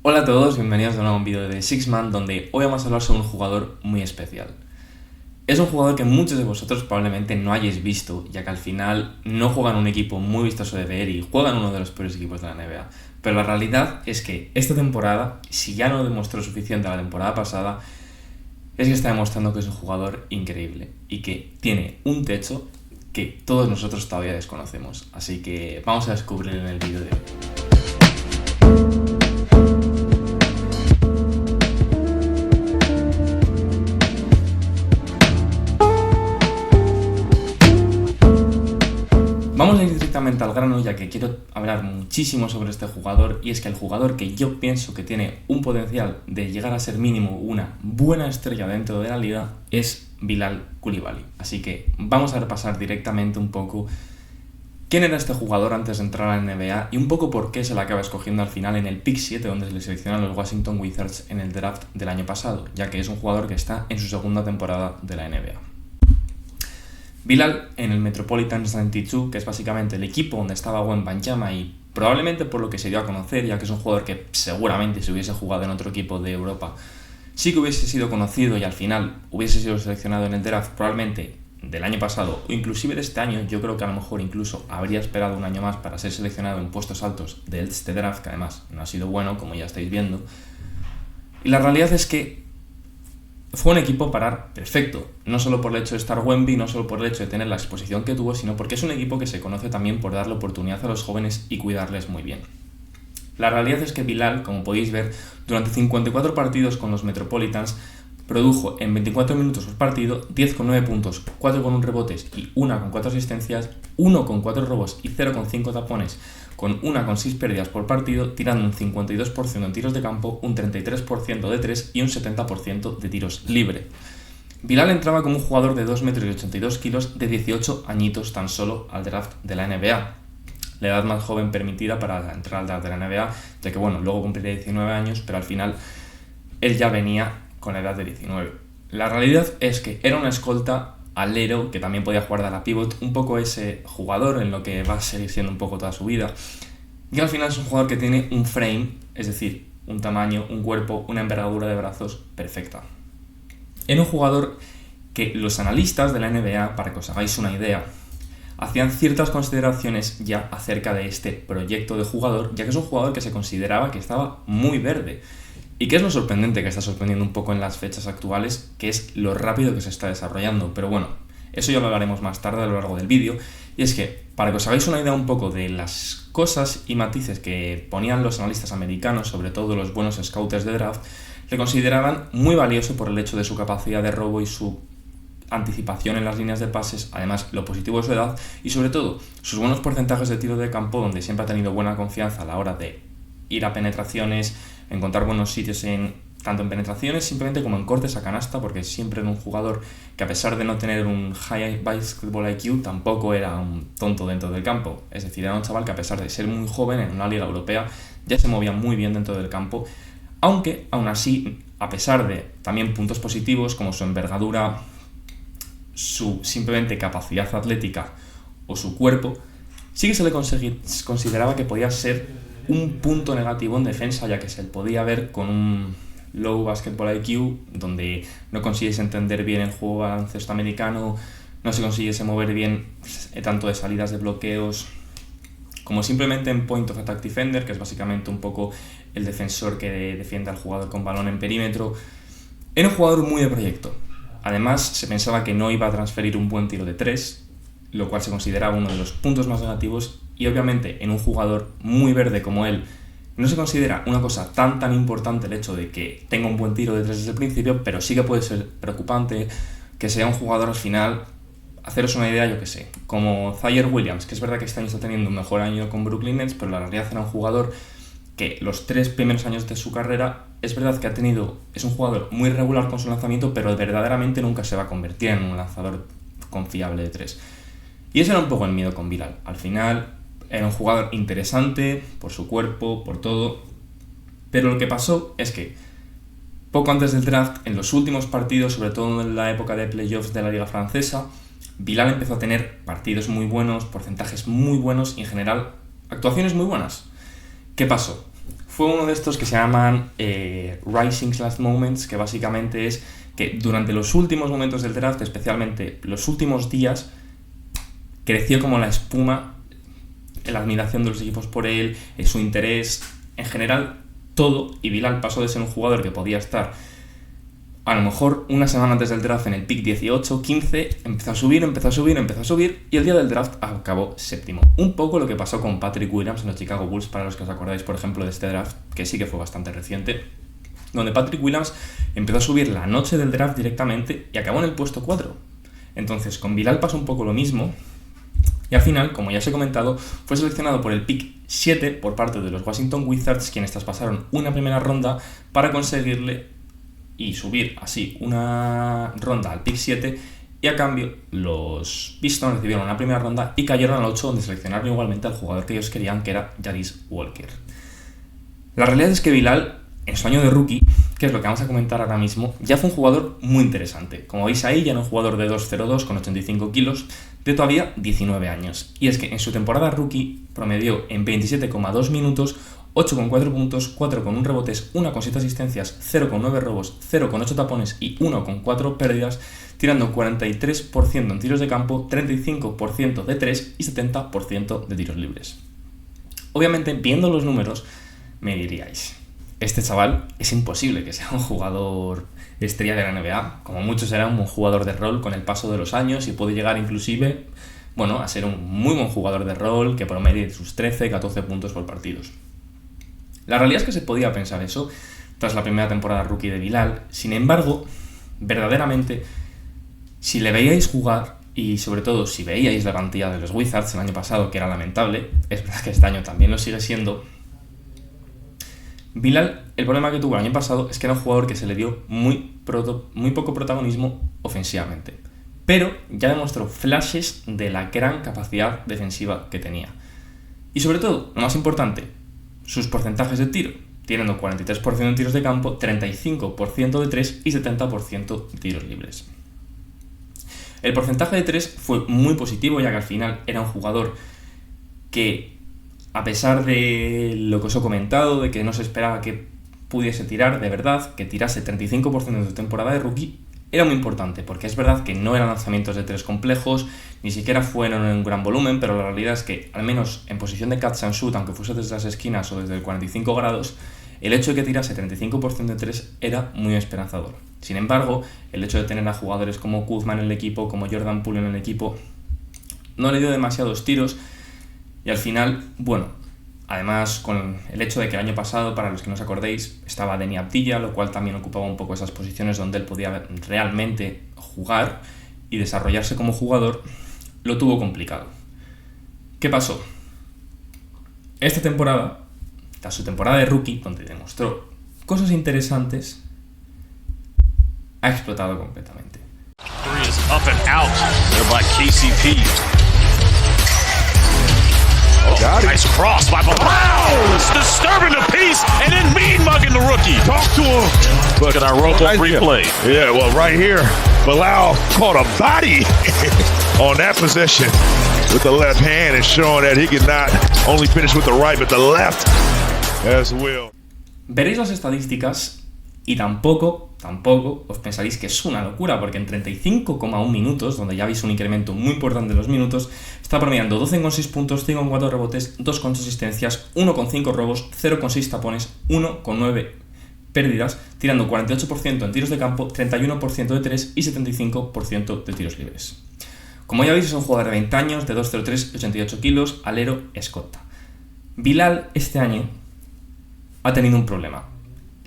Hola a todos, bienvenidos de nuevo a un vídeo de Sixman, donde hoy vamos a hablar sobre un jugador muy especial. Es un jugador que muchos de vosotros probablemente no hayáis visto, ya que al final no juega en un equipo muy vistoso de ver y juega en uno de los peores equipos de la NBA. Pero la realidad es que esta temporada, si ya no demostró suficiente la temporada pasada, es que está demostrando que es un jugador increíble y que tiene un techo que todos nosotros todavía desconocemos. Así que vamos a descubrirlo en el vídeo de hoy. Vamos a ir directamente al grano, ya que quiero hablar muchísimo sobre este jugador, y es que el jugador que yo pienso que tiene un potencial de llegar a ser mínimo una buena estrella dentro de la liga es Bilal Coulibaly. Así que vamos a repasar directamente un poco quién era este jugador antes de entrar a la NBA y un poco por qué se la acaba escogiendo al final en el pick 7, donde se le seleccionaron los Washington Wizards en el draft del año pasado, ya que es un jugador que está en su segunda temporada de la NBA. Bilal en el Metropolitan 92, que es básicamente el equipo donde estaba Wembanyama y probablemente por lo que se dio a conocer, ya que es un jugador que seguramente si hubiese jugado en otro equipo de Europa sí que hubiese sido conocido y al final hubiese sido seleccionado en el draft probablemente del año pasado o inclusive de este año. Yo creo que a lo mejor incluso habría esperado un año más para ser seleccionado en puestos altos de este draft, que además no ha sido bueno, como ya estáis viendo. Y la realidad es que fue un equipo para perfecto, no solo por el hecho de estar Wemby, no solo por el hecho de tener la exposición que tuvo, sino porque es un equipo que se conoce también por darle oportunidad a los jóvenes y cuidarles muy bien. La realidad es que Bilal, como podéis ver, durante 54 partidos con los Metropolitans, produjo en 24 minutos por partido 10,9 puntos, 4,1 rebotes y 1,4 asistencias, 1,4 robos y 0,5 tapones, con 1,6 pérdidas por partido, tirando un 52% en tiros de campo, un 33% de 3 y un 70% de tiros libre. Bilal entraba como un jugador de 2 metros y 82 kilos de 18 añitos tan solo al draft de la NBA. La edad más joven permitida para entrar al draft de la NBA, ya que luego cumpliría 19 años, pero al final él ya venía con la edad de 19. La realidad es que era una escolta alero que también podía jugar de la pivot, un poco ese jugador en lo que va a seguir siendo un poco toda su vida. Y al final es un jugador que tiene un frame, es decir, un tamaño, un cuerpo, una envergadura de brazos perfecta. Era un jugador que los analistas de la NBA, para que os hagáis una idea, hacían ciertas consideraciones ya acerca de este proyecto de jugador, ya que es un jugador que se consideraba que estaba muy verde. Y que es lo sorprendente, que está sorprendiendo un poco en las fechas actuales, que es lo rápido que se está desarrollando. Pero eso ya lo hablaremos más tarde a lo largo del vídeo. Y es que, para que os hagáis una idea un poco de las cosas y matices que ponían los analistas americanos, sobre todo los buenos scouters de draft, le consideraban muy valioso por el hecho de su capacidad de robo y su anticipación en las líneas de pases, además lo positivo de su edad y sobre todo sus buenos porcentajes de tiro de campo, donde siempre ha tenido buena confianza a la hora de ir a penetraciones, encontrar buenos sitios tanto en penetraciones simplemente como en cortes a canasta, porque siempre era un jugador que, a pesar de no tener un high basketball IQ, tampoco era un tonto dentro del campo. Es decir, era un chaval que, a pesar de ser muy joven en una liga europea, ya se movía muy bien dentro del campo, aunque aún así, a pesar de también puntos positivos como su envergadura, su simplemente capacidad atlética o su cuerpo, sí que se le consideraba que podía ser un punto negativo en defensa, ya que se le podía ver con un low basketball IQ, donde no consiguiese entender bien el juego baloncesto americano, no se consiguiese mover bien tanto de salidas de bloqueos como simplemente en point of attack defender, que es básicamente un poco el defensor que defiende al jugador con balón en perímetro. Era un jugador muy de proyecto. Además, se pensaba que no iba a transferir un buen tiro de 3, lo cual se consideraba uno de los puntos más negativos, y obviamente en un jugador muy verde como él no se considera una cosa tan importante el hecho de que tenga un buen tiro de 3 desde el principio, pero sí que puede ser preocupante que sea un jugador al final, haceros una idea, yo que sé, como Ziaire Williams, que es verdad que este año está teniendo un mejor año con Brooklyn Nets, pero la realidad era un jugador que los 3 primeros años de su carrera, es verdad que es un jugador muy regular con su lanzamiento, pero verdaderamente nunca se va a convertir en un lanzador confiable de 3. Y ese era un poco el miedo con Bilal. Al final era un jugador interesante por su cuerpo, por todo, pero lo que pasó es que poco antes del draft, en los últimos partidos, sobre todo en la época de playoffs de la liga francesa, Bilal empezó a tener partidos muy buenos, porcentajes muy buenos y en general actuaciones muy buenas. ¿Qué pasó? fue uno de estos que se llaman Rising Last Moments, que básicamente es que durante los últimos momentos del draft, especialmente los últimos días, creció como la espuma la admiración de los equipos por él, su interés, en general todo, y Bilal pasó de ser un jugador que podía estar a lo mejor una semana antes del draft en el pick 18, 15, empezó a subir, y el día del draft acabó séptimo. Un poco lo que pasó con Patrick Williams en los Chicago Bulls, para los que os acordáis, por ejemplo, de este draft, que sí que fue bastante reciente, donde Patrick Williams empezó a subir la noche del draft directamente y acabó en el puesto 4. Entonces, con Bilal pasó un poco lo mismo, y al final, como ya os he comentado, fue seleccionado por el pick 7 por parte de los Washington Wizards, quienes traspasaron una primera ronda para conseguirle y subir así una ronda al pick 7, y a cambio los Pistons recibieron una primera ronda y cayeron al 8, donde seleccionaron igualmente al jugador que ellos querían, que era Jarice Walker. La realidad es que Bilal, en su año de rookie, que es lo que vamos a comentar ahora mismo, ya fue un jugador muy interesante. Como veis ahí, ya era un jugador de 2'02 con 85 kilos, de todavía 19 años. Y es que en su temporada rookie promedió en 27,2 minutos 8,4 puntos, 4,1 rebotes, 1,7 asistencias, 0,9 robos, 0,8 tapones y 1,4 pérdidas, tirando 43% en tiros de campo, 35% de 3 y 70% de tiros libres. Obviamente, viendo los números, me diríais, este chaval es imposible que sea un jugador estrella de la NBA, como mucho será un buen jugador de rol con el paso de los años y puede llegar inclusive, a ser un muy buen jugador de rol que promedie sus 13-14 puntos por partidos. La realidad es que se podía pensar eso tras la primera temporada rookie de Bilal. Sin embargo, verdaderamente, si le veíais jugar y sobre todo si veíais la plantilla de los Wizards el año pasado, que era lamentable, es verdad que este año también lo sigue siendo, Bilal, el problema que tuvo el año pasado es que era un jugador que se le dio muy poco protagonismo ofensivamente, pero ya demostró flashes de la gran capacidad defensiva que tenía. Y sobre todo, lo más importante, sus porcentajes de tiro, teniendo 43% en tiros de campo, 35% de 3 y 70% de tiros libres. El porcentaje de 3 fue muy positivo, ya que al final era un jugador que, a pesar de lo que os he comentado, de que no se esperaba que pudiese tirar de verdad, que tirase 35% de su temporada de rookie, era muy importante, porque es verdad que no eran lanzamientos de 3 complejos, ni siquiera fueron en un gran volumen, pero la realidad es que, al menos en posición de catch and shoot, aunque fuese desde las esquinas o desde el 45 grados, el hecho de que tirase 35% de 3 era muy esperanzador. Sin embargo, el hecho de tener a jugadores como Kuzma en el equipo, como Jordan Poole en el equipo, no le dio demasiados tiros, y al final, además con el hecho de que el año pasado, para los que no os acordéis, estaba Deni Avdija, lo cual también ocupaba un poco esas posiciones donde él podía realmente jugar y desarrollarse como jugador, lo tuvo complicado. ¿Qué pasó? Esta temporada, tras su temporada de rookie, donde demostró cosas interesantes, ha explotado completamente. Three is up and out there by KCP. Nice cross by Bilal. Disturbing the piece and then mean mugging the rookie. Talk to him. Look at our Roku replay. Yeah, well, right here, Bilal caught a body on that possession with the left hand and showing that he could not only finish with the right, but the left as well. Veréis las estadísticas y tampoco os pensaréis que es una locura, porque en 35,1 minutos, donde ya veis un incremento muy importante de los minutos, está promediando 12,6 puntos, 5,4 rebotes, 2,8 asistencias, 1,5 robos, 0,6 tapones, 1,9 pérdidas, tirando 48% en tiros de campo, 31% de 3 y 75% de tiros libres. Como ya veis, es un jugador de 20 años, de 2'03 y 88 kilos, alero, escolta. Bilal este año ha tenido un problema,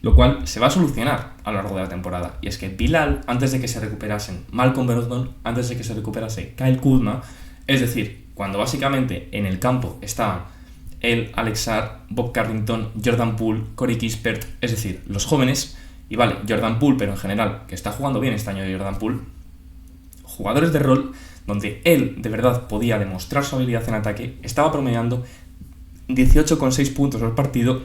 lo cual se va a solucionar a lo largo de la temporada. Y es que Bilal, antes de que se recuperasen Malcolm Brogdon, antes de que se recuperase Kyle Kuzma, es decir, cuando básicamente en el campo estaban él, Alex Sarr, Bob Carrington, Jordan Poole, Corey Kispert, es decir, los jóvenes, y vale, Jordan Poole, pero en general, que está jugando bien este año Jordan Poole, jugadores de rol, donde él de verdad podía demostrar su habilidad en ataque, estaba promediando 18,6 puntos por partido,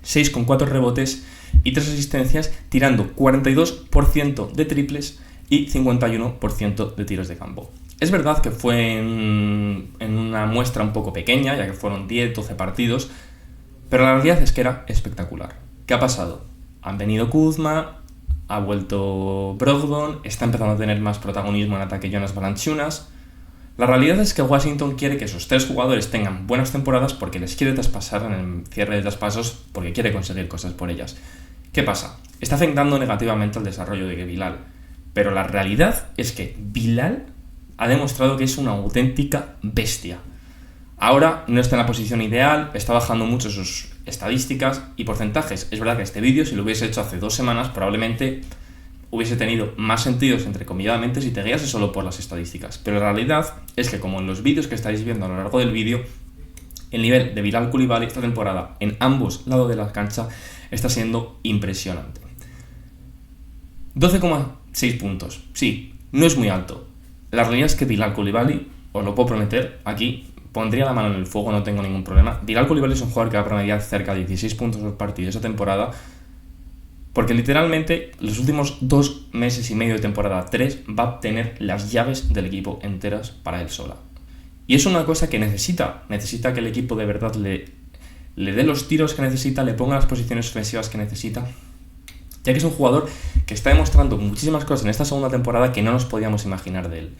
6,4 rebotes y 3 asistencias, tirando 42% de triples y 51% de tiros de campo. Es verdad que fue en una muestra un poco pequeña, ya que fueron 10-12 partidos, Pero la realidad es que era espectacular. ¿Qué ha pasado? Han venido Kuzma, ha vuelto Brogdon, está empezando a tener más protagonismo en ataque Jonas Valanciunas. La realidad es que Washington quiere que esos 3 jugadores tengan buenas temporadas porque les quiere traspasar en el cierre de traspasos, porque quiere conseguir cosas por ellas. ¿Qué pasa? Está afectando negativamente al desarrollo de Bilal, pero la realidad es que Bilal ha demostrado que es una auténtica bestia. Ahora no está en la posición ideal, está bajando mucho sus estadísticas y porcentajes. Es verdad que este vídeo, si lo hubiese hecho hace 2 semanas, probablemente hubiese tenido más sentido, entrecomilladamente, si te guiase solo por las estadísticas. Pero la realidad es que, como en los vídeos que estáis viendo a lo largo del vídeo, el nivel de Bilal Coulibaly esta temporada en ambos lados de la cancha está siendo impresionante. 12,6 puntos. Sí, no es muy alto. La realidad es que Bilal Coulibaly, os lo puedo prometer, aquí pondría la mano en el fuego, no tengo ningún problema. Bilal Coulibaly es un jugador que va a promediar cerca de 16 puntos por partido esa temporada, porque literalmente los últimos 2 meses y medio de temporada 3 va a tener las llaves del equipo enteras para él sola. Y es una cosa que necesita que el equipo de verdad le dé los tiros que necesita, le ponga las posiciones ofensivas que necesita, ya que es un jugador que está demostrando muchísimas cosas en esta segunda temporada que no nos podíamos imaginar de él.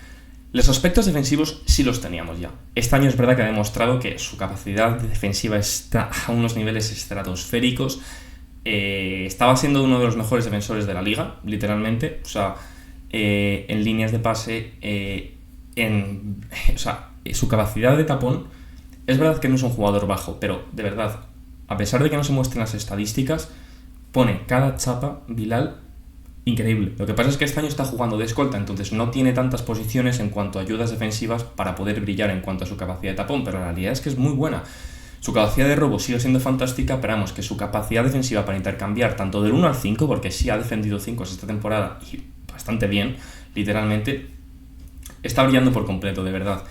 Los aspectos defensivos sí los teníamos ya. Este año es verdad que ha demostrado que su capacidad defensiva está a unos niveles estratosféricos. Estaba siendo uno de los mejores defensores de la liga, literalmente. O sea, en líneas de pase, su capacidad de tapón. Es verdad que no es un jugador bajo, pero de verdad, a pesar de que no se muestren las estadísticas, pone cada chapa Bilal increíble. Lo que pasa es que este año está jugando de escolta, entonces no tiene tantas posiciones en cuanto a ayudas defensivas para poder brillar en cuanto a su capacidad de tapón, pero la realidad es que es muy buena. Su capacidad de robo sigue siendo fantástica, pero vamos, que su capacidad defensiva para intercambiar tanto del 1 al 5, porque sí ha defendido 5 esta temporada y bastante bien, literalmente, está brillando por completo, de verdad.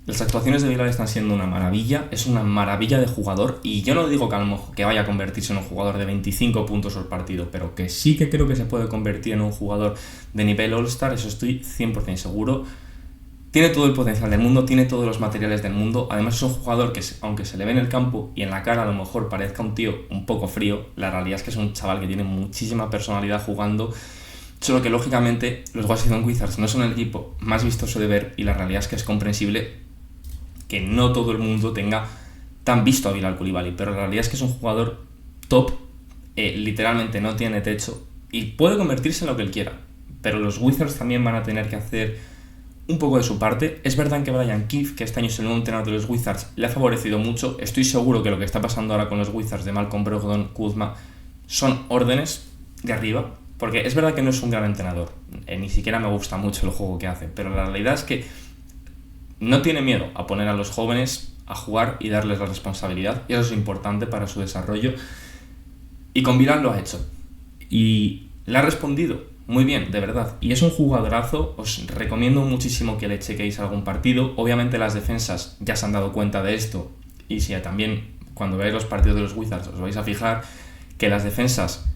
Las actuaciones de Bilal están siendo una maravilla, es una maravilla de jugador, y yo no digo que vaya a convertirse en un jugador de 25 puntos por partido, pero que sí que creo que se puede convertir en un jugador de nivel All-Star, eso estoy 100% seguro. Tiene todo el potencial del mundo, tiene todos los materiales del mundo, además es un jugador que, aunque se le ve en el campo y en la cara a lo mejor parezca un tío un poco frío, la realidad es que es un chaval que tiene muchísima personalidad jugando, solo que lógicamente los Washington Wizards no son el equipo más vistoso de ver, y la realidad es que es comprensible que no todo el mundo tenga tan visto a Bilal Coulibaly, pero la realidad es que es un jugador top, literalmente no tiene techo y puede convertirse en lo que él quiera, pero los Wizards también van a tener que hacer un poco de su parte. Es verdad que Brian Keefe, que este año es el nuevo entrenador de los Wizards, le ha favorecido mucho. Estoy seguro que lo que está pasando ahora con los Wizards de Malcolm Brogdon, Kuzma, son órdenes de arriba, porque es verdad que no es un gran entrenador, ni siquiera me gusta mucho el juego que hace, pero la realidad es que no tiene miedo a poner a los jóvenes a jugar y darles la responsabilidad, y eso es importante para su desarrollo, y con Bilal lo ha hecho y le ha respondido muy bien, de verdad, y es un jugadorazo. Os recomiendo muchísimo que le chequéis algún partido. Obviamente las defensas ya se han dado cuenta de esto, y si también cuando veáis los partidos de los Wizards os vais a fijar que las defensas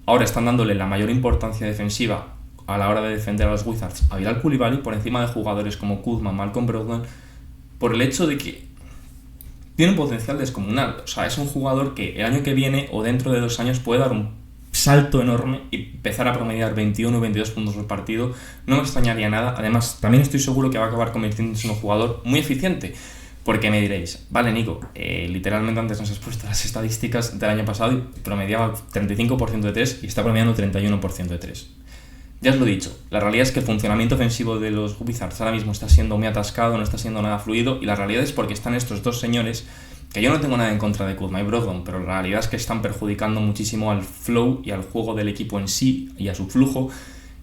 ahora están dándole la mayor importancia defensiva a la hora de defender a los Wizards a Bilal Coulibaly por encima de jugadores como Kuzma, Malcolm Brogdon, por el hecho de que tiene un potencial descomunal. O sea, es un jugador que el año que viene o dentro de 2 años puede dar un salto enorme y empezar a promediar 21 o 22 puntos por partido. No me extrañaría nada. Además, también estoy seguro que va a acabar convirtiéndose en un jugador muy eficiente, porque me diréis, vale Nico, literalmente antes nos has puesto las estadísticas del año pasado y promediaba 35% de 3 y está promediando 31% de 3. Ya os lo he dicho, la realidad es que el funcionamiento ofensivo de los Wizards ahora mismo está siendo muy atascado, no está siendo nada fluido, y la realidad es porque están estos 2 señores, que yo no tengo nada en contra de Kuzma y Brogdon, pero la realidad es que están perjudicando muchísimo al flow y al juego del equipo en sí y a su flujo,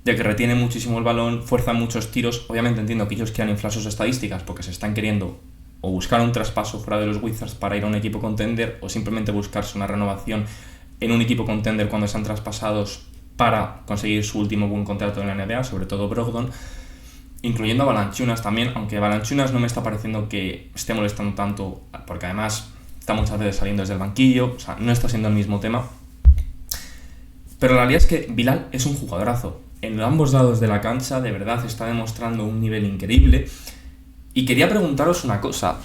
ya que retienen muchísimo el balón, fuerzan muchos tiros. Obviamente entiendo que ellos quieran inflar sus estadísticas porque se están queriendo o buscar un traspaso fuera de los Wizards para ir a un equipo contender, o simplemente buscarse una renovación en un equipo contender cuando sean traspasados para conseguir su último buen contrato en la NBA, sobre todo Brogdon, incluyendo a Valanciunas también, aunque Valanciunas no me está pareciendo que esté molestando tanto, porque además está muchas veces saliendo desde el banquillo, o sea, no está siendo el mismo tema. Pero la realidad es que Bilal es un jugadorazo. En ambos lados de la cancha, de verdad, está demostrando un nivel increíble. Y quería preguntaros una cosa.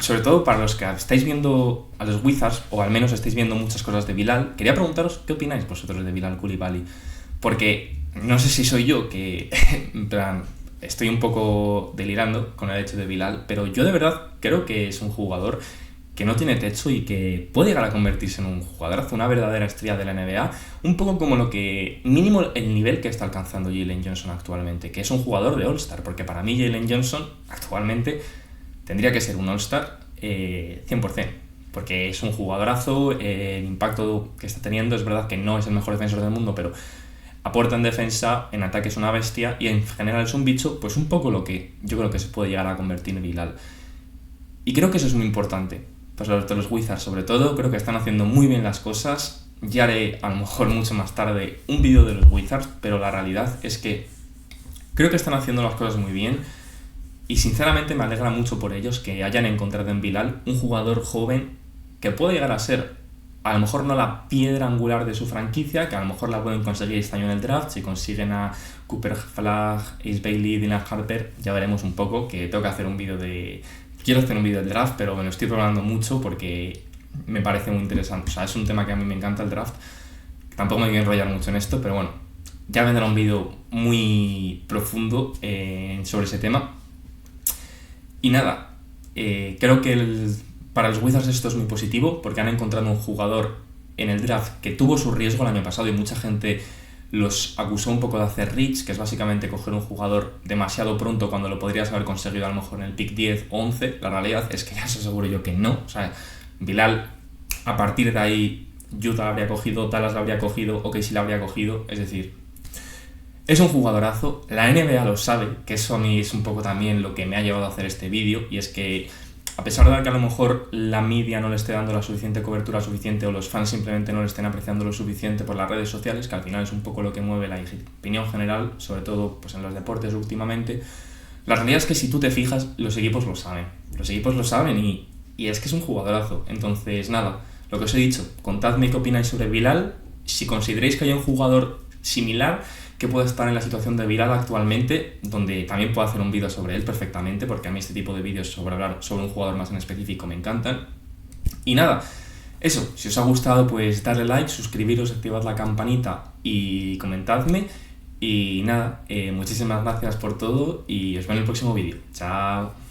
sobre todo para los que estáis viendo a los Wizards, o al menos estáis viendo muchas cosas de Bilal, quería preguntaros qué opináis vosotros de Bilal Coulibaly. Porque no sé si soy yo que, en plan, estoy un poco delirando con el hecho de Bilal, pero yo de verdad creo que es un jugador que no tiene techo y que puede llegar a convertirse en un jugadorazo, una verdadera estrella de la NBA, un poco como lo que, mínimo el nivel que está alcanzando Jalen Johnson actualmente, que es un jugador de All-Star, porque para mí Jalen Johnson actualmente tendría que ser un All-Star 100%, porque es un jugadorazo, el impacto que está teniendo, es verdad que no es el mejor defensor del mundo, pero aporta en defensa, en ataque es una bestia, y en general es un bicho, pues un poco lo que yo creo que se puede llegar a convertir en Bilal. Y creo que eso es muy importante. Pues los Wizards, sobre todo, creo que están haciendo muy bien las cosas. Ya haré, a lo mejor mucho más tarde, un vídeo de los Wizards, pero la realidad es que creo que están haciendo las cosas muy bien y sinceramente me alegra mucho por ellos que hayan encontrado en Bilal un jugador joven que puede llegar a ser, a lo mejor no la piedra angular de su franquicia, que a lo mejor la pueden conseguir este año en el draft, si consiguen a Cooper Flagg, Ace Bailey, Dylan Harper, ya veremos un poco, que tengo que hacer un vídeo de... Quiero hacer un vídeo del draft, pero me lo estoy programando mucho porque me parece muy interesante. O sea, es un tema que a mí me encanta el draft. Tampoco me voy a enrollar mucho en esto, pero bueno, ya vendrá un vídeo muy profundo sobre ese tema. Y nada, creo que para los Wizards esto es muy positivo porque han encontrado un jugador en el draft que tuvo su riesgo el año pasado y mucha gente los acusó un poco de hacer reach, que es básicamente coger un jugador demasiado pronto cuando lo podrías haber conseguido a lo mejor en el pick 10 o 11. La realidad es que ya os aseguro yo que no. O sea, Bilal, a partir de ahí, Utah la habría cogido, Dallas la habría cogido, OKC la habría cogido. Es decir, es un jugadorazo. La NBA lo sabe, que eso a mí es un poco también lo que me ha llevado a hacer este vídeo, y es que a pesar de que a lo mejor la media no le esté dando la suficiente cobertura suficiente o los fans simplemente no le estén apreciando lo suficiente por las redes sociales, que al final es un poco lo que mueve la opinión general, sobre todo pues en los deportes últimamente, la realidad es que si tú te fijas, los equipos lo saben. Los equipos lo saben y es que es un jugadorazo. Entonces, nada, lo que os he dicho, contadme qué opináis sobre Bilal, si consideráis que hay un jugador similar que puede estar en la situación de Bilal actualmente, donde también puedo hacer un vídeo sobre él perfectamente, porque a mí este tipo de vídeos sobre hablar sobre un jugador más en específico me encantan. Y nada, eso, si os ha gustado pues darle like, suscribiros, activad la campanita y comentadme. Y nada, muchísimas gracias por todo y os veo en el próximo vídeo. Chao.